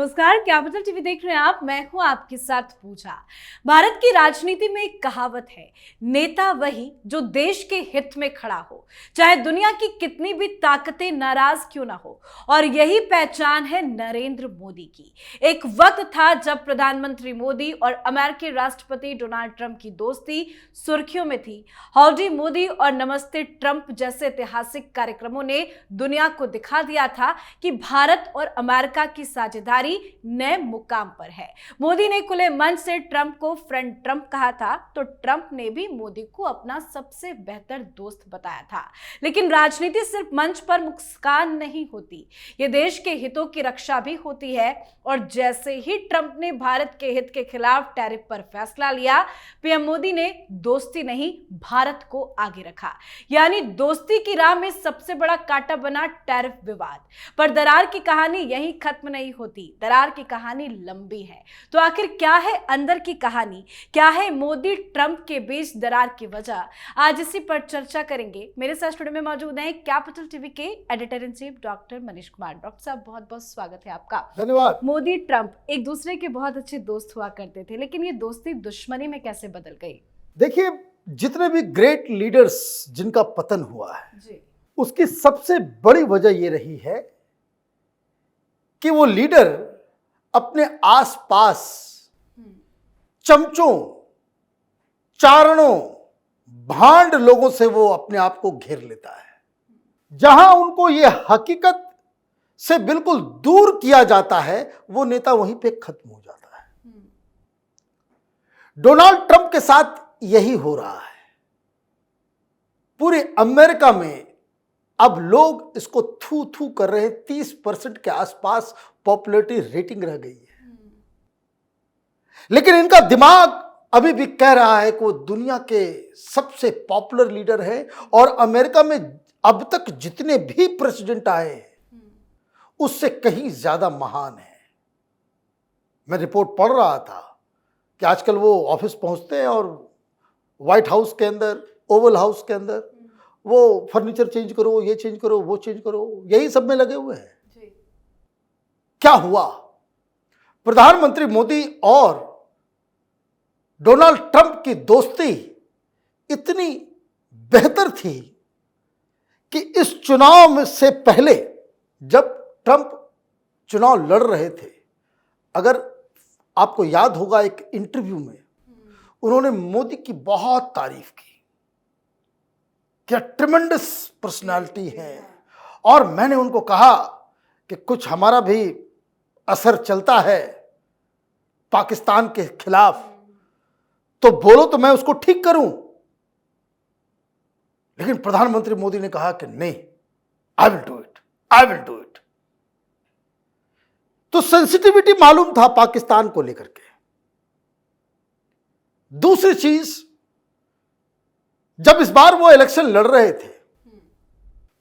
नमस्कार, capital TV देख रहे हैं आप। मैं हूं आपके साथ पूजा। भारत की राजनीति में एक कहावत है, नेता वही जो देश के हित में खड़ा हो, चाहे दुनिया की कितनी भी ताकतें नाराज क्यों ना हो। और यही पहचान है नरेंद्र मोदी की। एक वक्त था जब प्रधानमंत्री मोदी और अमेरिकी राष्ट्रपति डोनाल्ड ट्रंप की दोस्ती सुर्खियों में थी। हाउडी मोदी और नमस्ते ट्रंप जैसे ऐतिहासिक कार्यक्रमों ने दुनिया को दिखा दिया था कि भारत और अमेरिका की साझेदारी नए मुकाम पर है। मोदी ने खुले मंच से ट्रंप को फ्रेंड ट्रंप कहा था, तो ट्रंप ने भी मोदी को अपना सबसे बेहतर दोस्त बताया था। लेकिन राजनीति सिर्फ मंच पर मुस्कान नहीं होती, ये देश के हितों की रक्षा भी होती है। और जैसे ही ट्रंप ने भारत के हित के खिलाफ टैरिफ पर फैसला लिया, पीएम मोदी ने दोस्ती नहीं, भारत को आगे रखा। यानी दोस्ती की राह में सबसे बड़ा कांटा बना टैरिफ विवाद। पर दरार की कहानी यहीं खत्म नहीं होती, दरार की कहानी लंबी है। तो आखिर क्या है अंदर की कहानी, क्या है मोदी ट्रंप के बीच दरार की वजह, आज इसी पर चर्चा करेंगे। मेरे साथ स्टूडियो में मौजूद हैं कैपिटल टीवी के editor in chief doctor Manish Kumar. Doctor साहब, बहुत बहुत स्वागत है आपका। धन्यवाद। मोदी ट्रंप एक दूसरे के बहुत अच्छे दोस्त हुआ करते थे, लेकिन ये दोस्ती दुश्मनी में कैसे बदल गई? देखिए, जितने भी ग्रेट लीडर्स जिनका पतन हुआ है जी। उसकी सबसे बड़ी वजह ये रही है कि वो लीडर अपने आसपास चमचों, चारणों, भांड लोगों से वो अपने आप को घेर लेता है। जहां उनको ये हकीकत से बिल्कुल दूर किया जाता है, वो नेता वहीं पे खत्म हो जाता है। डोनाल्ड ट्रंप के साथ यही हो रहा है। पूरे अमेरिका में अब लोग इसको थू थू कर रहे हैं। 30% के आसपास पॉपुलैरिटी रेटिंग रह गई है, लेकिन इनका दिमाग अभी भी कह रहा है कि वो दुनिया के सबसे पॉपुलर लीडर है और अमेरिका में अब तक जितने भी प्रेसिडेंट आए उससे कहीं ज्यादा महान है। मैं रिपोर्ट पढ़ रहा था कि आजकल वो ऑफिस पहुंचते हैं और व्हाइट हाउस के अंदर, ओवल हाउस के अंदर वो फर्नीचर चेंज करो, ये चेंज करो, वो चेंज करो, यही सब में लगे हुए हैं। क्या हुआ? प्रधानमंत्री मोदी और डोनाल्ड ट्रंप की दोस्ती इतनी बेहतर थी कि इस चुनाव से पहले जब ट्रंप चुनाव लड़ रहे थे, अगर आपको याद होगा, एक इंटरव्यू में उन्होंने मोदी की बहुत तारीफ की, क्या ट्रिमेंडस पर्सनालिटी है। और मैंने उनको कहा कि कुछ हमारा भी असर चलता है पाकिस्तान के खिलाफ, तो बोलो तो मैं उसको ठीक करूं। लेकिन प्रधानमंत्री मोदी ने कहा कि नहीं, I will do it, I will do it. तो सेंसिटिविटी मालूम था पाकिस्तान को लेकर के। दूसरी चीज, जब इस बार वो इलेक्शन लड़ रहे थे,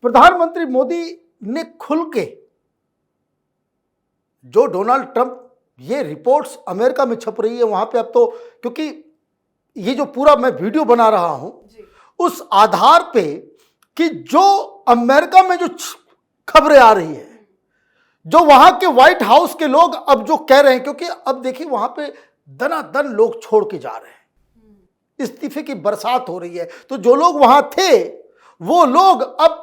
प्रधानमंत्री मोदी ने खुल के, जो डोनाल्ड ट्रंप, ये रिपोर्ट्स अमेरिका में छप रही है वहां पे अब तो, क्योंकि ये जो पूरा मैं वीडियो बना रहा हूं उस आधार पे कि जो अमेरिका में जो खबरें आ रही है, जो वहां के व्हाइट हाउस के लोग अब जो कह रहे हैं, क्योंकि अब देखिए वहां पे दनादन लोग छोड़ के जा रहे हैं, इस्तीफे की बरसात हो रही है। तो जो लोग वहां थे वो लोग अब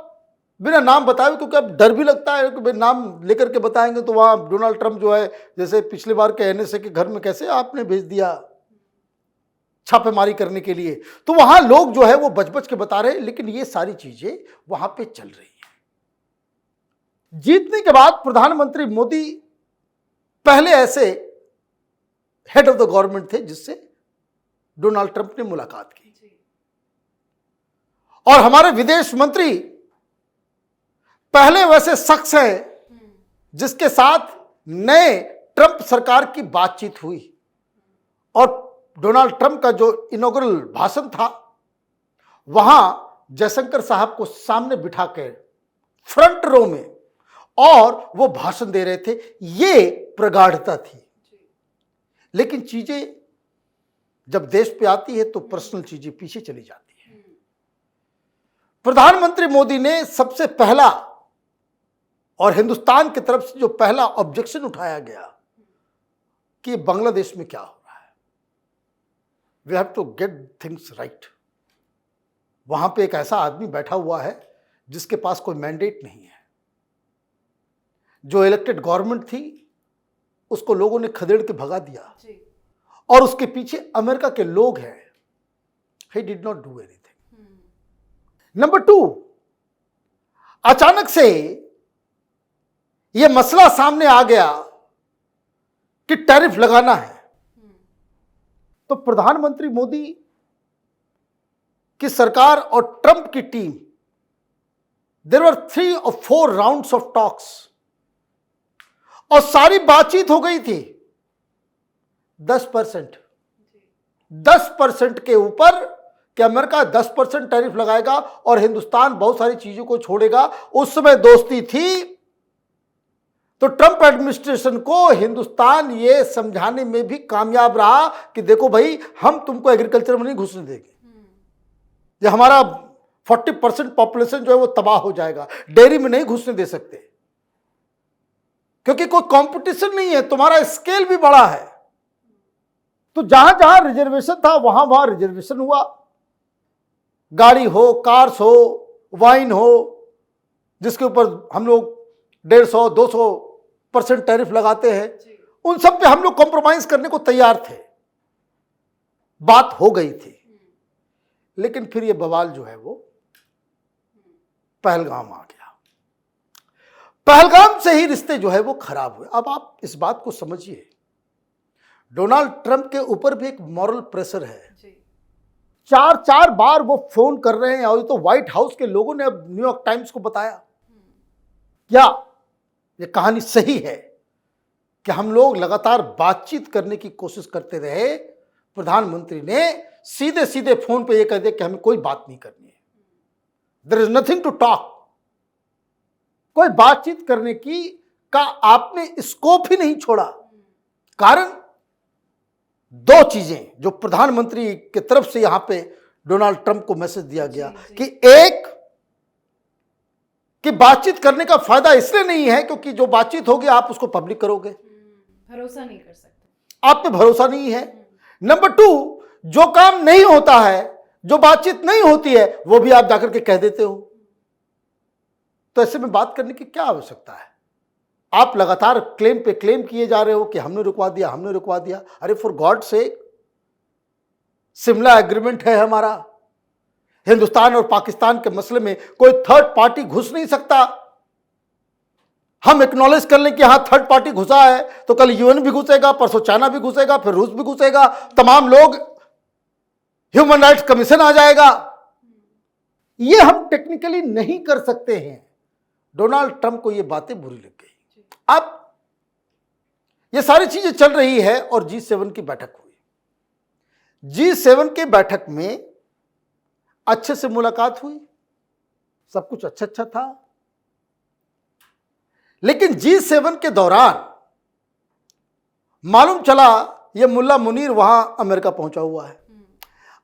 बिना नाम बताए, क्योंकि अब डर भी लगता है कि नाम लेकर के बताएंगे तो वहां डोनाल्ड ट्रंप जो है, जैसे पिछली बार के एनएसए के घर में कैसे आपने भेज दिया छापेमारी करने के लिए, तो वहां लोग जो है वो बच बच के बता रहे हैं। लेकिन ये सारी चीजें वहां पे चल रही है। जीतने के बाद प्रधानमंत्री मोदी पहले ऐसे हेड ऑफ द गवर्नमेंट थे जिससे डोनाल्ड ट्रंप ने मुलाकात की, और हमारे विदेश मंत्री पहले वैसे शख्स हैं जिसके साथ नए ट्रंप सरकार की बातचीत हुई। और डोनाल्ड ट्रंप का जो इनॉग्रल भाषण था, वहां जयशंकर साहब को सामने बिठा कर फ्रंट रो में और वो भाषण दे रहे थे, ये प्रगाढ़ता थी। लेकिन चीजें जब देश पे आती है तो पर्सनल चीजें पीछे चली जाती है। प्रधानमंत्री मोदी ने सबसे पहला और हिंदुस्तान की तरफ से जो पहला ऑब्जेक्शन उठाया गया कि बांग्लादेश में क्या हो रहा है। We have to get things right. वहां पे एक ऐसा आदमी बैठा हुआ है जिसके पास कोई मैंडेट नहीं है। जो इलेक्टेड गवर्नमेंट थी उसको लोगों ने खदेड़ के भगा दिया और उसके पीछे अमेरिका के लोग हैं। He did not do anything. Number 2, अचानक से यह मसला सामने आ गया कि टैरिफ लगाना है, तो प्रधानमंत्री मोदी की सरकार और ट्रंप की टीम, there were 3 or 4 rounds of talks, और सारी बातचीत हो गई थी 10% के ऊपर कि अमेरिका 10% टैरिफ लगाएगा और हिंदुस्तान बहुत सारी चीजों को छोड़ेगा। उस समय दोस्ती थी, तो ट्रंप एडमिनिस्ट्रेशन को हिंदुस्तान ये समझाने में भी कामयाब रहा कि देखो भाई, हम तुमको एग्रीकल्चर में नहीं घुसने देंगे, ये हमारा 40% पॉपुलेशन जो है वो तबाह हो जाएगा, डेयरी में नहीं घुसने दे सकते क्योंकि कोई कंपटीशन नहीं है, तुम्हारा स्केल भी बड़ा है। तो जहां जहां रिजर्वेशन था वहां वहां रिजर्वेशन हुआ। गाड़ी हो, कार्स हो, वाइन हो, जिसके ऊपर हम लोग 150-200% टैरिफ लगाते हैं, उन सब पे हम लोग कॉम्प्रोमाइज करने को तैयार थे, बात हो गई थी। लेकिन फिर ये बवाल जो है वो पहलगाम आ गया। पहलगाम से ही रिश्ते जो है वो खराब हुए। अब आप इस बात को समझिए, डोनाल्ड ट्रंप के ऊपर भी एक मॉरल प्रेशर है। 4 बार वो फोन कर रहे हैं, और ये तो व्हाइट हाउस के लोगों ने अब न्यूयॉर्क टाइम्स को बताया। क्या ये कहानी सही है कि हम लोग लगातार बातचीत करने की कोशिश करते रहे, प्रधानमंत्री ने सीधे सीधे फोन पे ये कह दिया कि हमें कोई बात नहीं करनी है, there is nothing to talk, कोई बातचीत करने की का आपने स्कोप ही नहीं छोड़ा। कारण 2 चीजें जो प्रधानमंत्री की तरफ से यहां पे डोनाल्ड ट्रंप को मैसेज दिया गया कि एक, कि बातचीत करने का फायदा इसलिए नहीं है क्योंकि जो बातचीत होगी आप उसको पब्लिक करोगे, भरोसा नहीं कर सकते, आप पे भरोसा नहीं है। नंबर 2, जो काम नहीं होता है, जो बातचीत नहीं होती है, वो भी आप जाकर के कह देते हो। तो ऐसे में बात करने की क्या आवश्यकता है? आप लगातार क्लेम पे क्लेम किए जा रहे हो कि हमने रुकवा दिया, हमने रुकवा दिया। अरे for God sake, Shimla agreement है हमारा, हिंदुस्तान और पाकिस्तान के मसले में कोई थर्ड पार्टी घुस नहीं सकता। हम एक्नॉलेज कर लें कि हाँ थर्ड पार्टी घुसा है, तो कल यूएन भी घुसेगा, परसों चाइना भी घुसेगा, फिर रूस भी घुसेगा, तमाम लोग, ह्यूमन राइट्स कमीशन आ जाएगा। ये हम टेक्निकली नहीं कर सकते हैं। डोनाल्ड ट्रंप को ये बातें बुरी लग गई। अब ये सारी चीजें चल रही है और G7 की बैठक हुई। G7 की बैठक में अच्छे से मुलाकात हुई, सब कुछ अच्छा था। लेकिन G7 के दौरान मालूम चला ये मुल्ला मुनीर वहां अमेरिका पहुंचा हुआ है।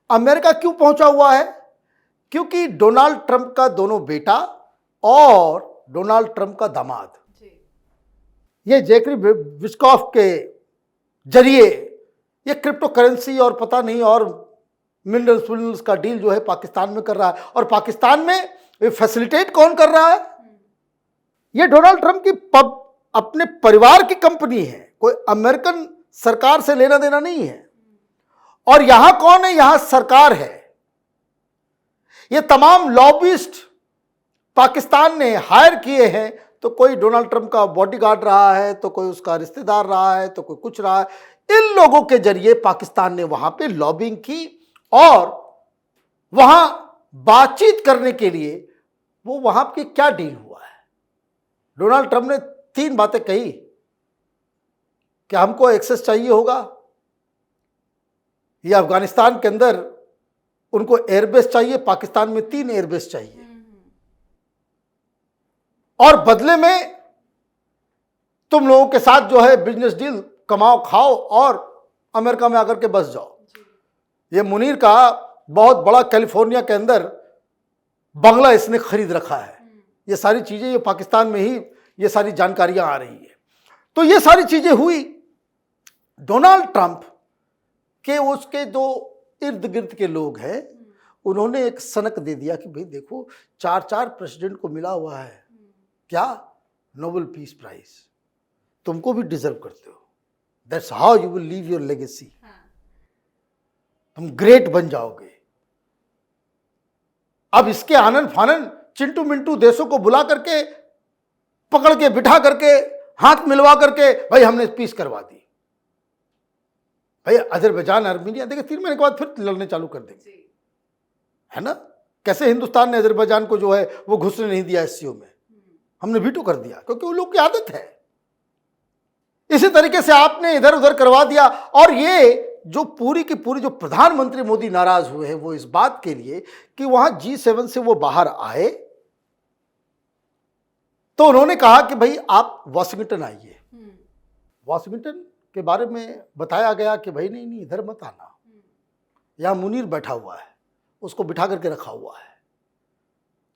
अमेरिका क्यों पहुंचा हुआ है? क्योंकि डोनाल्ड ट्रंप का दोनों बेटा और डोनाल्ड ट्रंप का दामाद, ये जैकरी विस्कॉफ के जरिए ये क्रिप्टो करेंसी और पता नहीं और मिनरल्स का डील जो है पाकिस्तान में कर रहा है। और पाकिस्तान में ये फैसिलिटेट कौन कर रहा है? ये डोनाल्ड ट्रंप की अपने परिवार की कंपनी है, कोई अमेरिकन सरकार से लेना देना नहीं है। और यहां कौन है? यहां सरकार है। ये तमाम लॉबिस्ट पाकिस्तान ने हायर किए हैं, तो कोई डोनाल्ड ट्रंप का बॉडीगार्ड रहा है, तो कोई उसका रिश्तेदार रहा है, तो कोई कुछ रहा है। इन लोगों के जरिए पाकिस्तान ने वहां पे लॉबिंग की और वहां बातचीत करने के लिए वो वहां पे क्या डील हुआ है? डोनाल्ड ट्रंप ने 3 बातें कही कि हमको एक्सेस चाहिए होगा, ये अफगानिस्तान के अंदर उनको एयरबेस चाहिए, पाकिस्तान में 3 एयरबेस चाहिए, और बदले में तुम लोगों के साथ जो है बिजनेस डील, कमाओ खाओ और अमेरिका में आकर के बस जाओ। ये मुनीर का बहुत बड़ा कैलिफोर्निया के अंदर बंगला इसने खरीद रखा है। ये सारी चीजें ये पाकिस्तान में ही ये सारी जानकारियां आ रही है। तो ये सारी चीजें हुई। डोनाल्ड ट्रंप के उसके जो इर्द गिर्द के लोग हैं उन्होंने एक सनक दे दिया कि भाई देखो 4 प्रेसिडेंट को मिला हुआ है क्या, नोबेल पीस प्राइज, तुमको भी डिजर्व करते हो, that's how you will leave your legacy, तुम ग्रेट बन जाओगे। अब इसके आनन फानन चिंटू मिंटू देशों को बुला करके पकड़ के बिठा करके हाथ मिलवा करके भाई हमने पीस करवा दी। भाई अजरबैजान आर्मीनिया देखिए 3 महीने के बाद फिर लड़ने चालू कर देंगे, है ना। कैसे हिंदुस्तान ने अजरबैजान को जो है वो घुसने नहीं दिया एससीओ में, हमने वीटो कर दिया क्योंकि वो लोग की आदत है। इसी तरीके से आपने इधर उधर करवा दिया। और ये जो पूरी की पूरी जो प्रधानमंत्री मोदी नाराज हुए हैं वो इस बात के लिए कि वहां G7 से वो बाहर आए तो उन्होंने कहा कि भाई आप वॉशिंगटन आइए। वॉशिंगटन के बारे में बताया गया कि भाई नहीं इधर मत आना, यहां मुनीर बैठा हुआ है, उसको बिठा करके रखा हुआ है,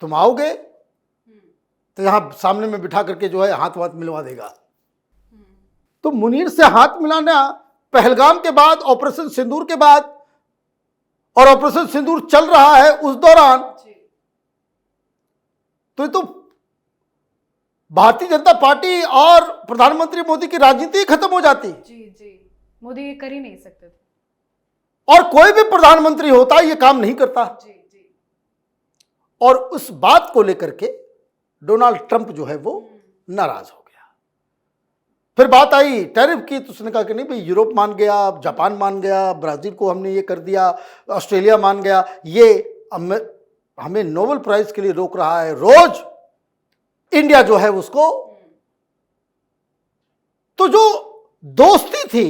तुम आओगे तो यहां सामने में बिठा करके जो है हाथ वाथ मिलवा देगा। तो मुनीर से हाथ मिलाना पहलगाम के बाद, ऑपरेशन सिंदूर के बाद, और ऑपरेशन सिंदूर चल रहा है उस दौरान, तो ये तो भारतीय जनता पार्टी और प्रधानमंत्री मोदी की राजनीति खत्म हो जाती। जी मोदी ये कर ही नहीं सकते थे, और कोई भी प्रधानमंत्री होता ये काम नहीं करता। जी और उस बात को लेकर के डोनाल्ड ट्रंप जो है वो नाराज हो गया। फिर बात आई टैरिफ की, तो उसने कहा कि नहीं भाई यूरोप मान गया, जापान मान गया, ब्राजील को हमने ये कर दिया, ऑस्ट्रेलिया मान गया, ये हमें नोबेल प्राइज के लिए रोक रहा है, रोज इंडिया जो है उसको। तो जो दोस्ती थी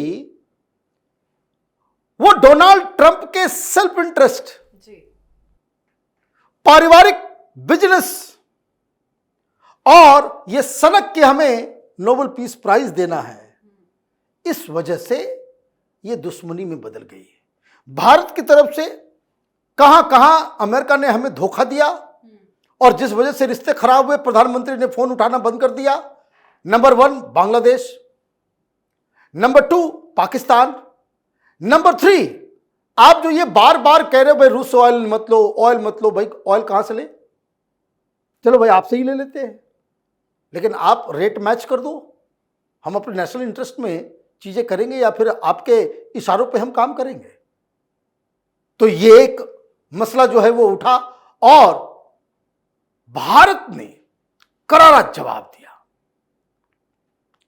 वो डोनाल्ड ट्रंप के सेल्फ इंटरेस्ट, पारिवारिक बिजनेस और ये सनक के हमें नोबेल पीस प्राइज देना है, इस वजह से ये दुश्मनी में बदल गई है। भारत की तरफ से कहां कहां अमेरिका ने हमें धोखा दिया और जिस वजह से रिश्ते खराब हुए, प्रधानमंत्री ने फोन उठाना बंद कर दिया। Number 1 Bangladesh, number 2 Pakistan, number 3 आप जो ये बार बार कह रहे हो भाई रूस ऑयल मत लो, भाई ऑयल कहां से ले, चलो भाई आपसे ही ले लेते हैं, लेकिन आप रेट मैच कर दो, हम अपने नेशनल इंटरेस्ट में चीजें करेंगे या फिर आपके इशारों पे हम काम करेंगे। तो ये एक मसला जो है वो उठा और भारत ने करारा जवाब दिया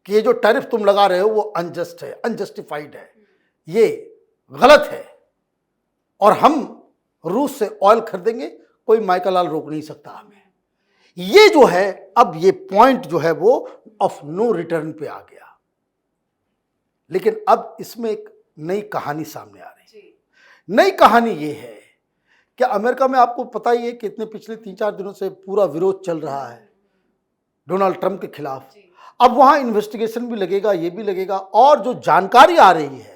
कि ये जो टैरिफ तुम लगा रहे हो वो अनजस्ट है, अनजस्टिफाइड है, ये गलत है और हम रूस से ऑयल खरीदेंगे, कोई माइकल लाल रोक नहीं सकता हमें। ये जो है अब ये पॉइंट जो है वो ऑफ नो रिटर्न पे आ गया। लेकिन अब इसमें एक नई कहानी सामने आ रही है। नई कहानी ये है कि अमेरिका में आपको पता ही है कि इतने पिछले 3-4 दिनों से पूरा विरोध चल रहा है डोनाल्ड ट्रंप के खिलाफ। अब वहां इन्वेस्टिगेशन भी लगेगा, ये भी लगेगा, और जो जानकारी आ रही है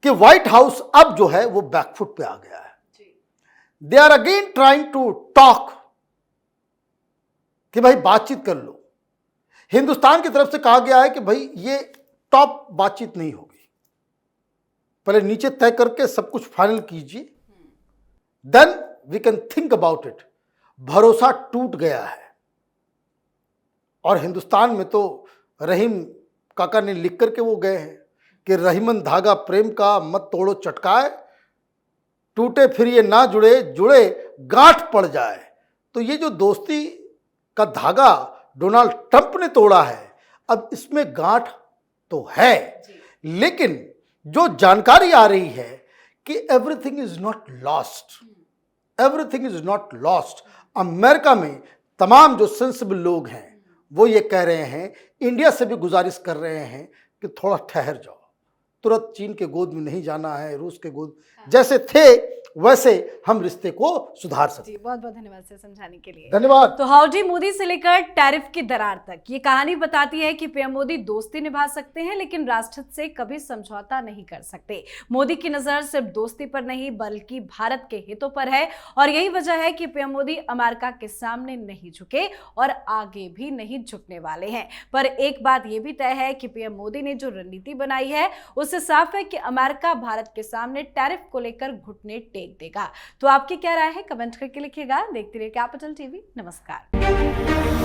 कि व्हाइट हाउस अब जो है वो बैकफुट पे आ गया है। They are again trying to talk कि भाई बातचीत कर लो। हिंदुस्तान की तरफ से कहा गया है कि भाई ये टॉप बातचीत नहीं होगी, पहले नीचे तय करके सब कुछ फाइनल कीजिए, then we can think about it. भरोसा टूट गया है और हिंदुस्तान में तो रहीम काका ने लिख करके वो गए हैं कि रहीमन धागा प्रेम का मत तोड़ो चटकाए, टूटे फिर ये ना जुड़े, जुड़े गांठ पड़ जाए। तो ये जो दोस्ती का धागा डोनाल्ड ट्रंप ने तोड़ा है, अब इसमें गांठ तो है, लेकिन जो जानकारी आ रही है कि everything is not lost, everything is not lost. America में तमाम जो सेंसिबल लोग हैं वो ये कह रहे हैं, इंडिया से भी गुजारिश कर रहे हैं कि थोड़ा ठहर जाओ, तुरंत चीन के गोद में नहीं जाना है, रूस के गोद जैसे थे वैसे हम रिश्ते को सुधार सकते। जी, बहुत बहुत धन्यवाद सर समझाने के लिए। धन्यवाद। तो हाउडी मोदी से लेकर टैरिफ की दरार तक ये कहानी बताती है कि पीएम मोदी दोस्ती निभा सकते हैं लेकिन राष्ट्रहित से कभी समझौता नहीं कर सकते। मोदी की नजर सिर्फ दोस्ती पर नहीं बल्कि भारत के हितों पर है और यही वजह है कि पीएम मोदी अमेरिका के सामने नहीं झुके और आगे भी नहीं झुकने वाले हैं। पर एक बात यह भी तय है कि पीएम मोदी ने जो रणनीति बनाई है उससे साफ है कि अमेरिका भारत के सामने टैरिफ को लेकर घुटने टेक देगा। तो आपकी क्या राय है कमेंट करके लिखिएगा। देखते रहिए कैपिटल टीवी। नमस्कार।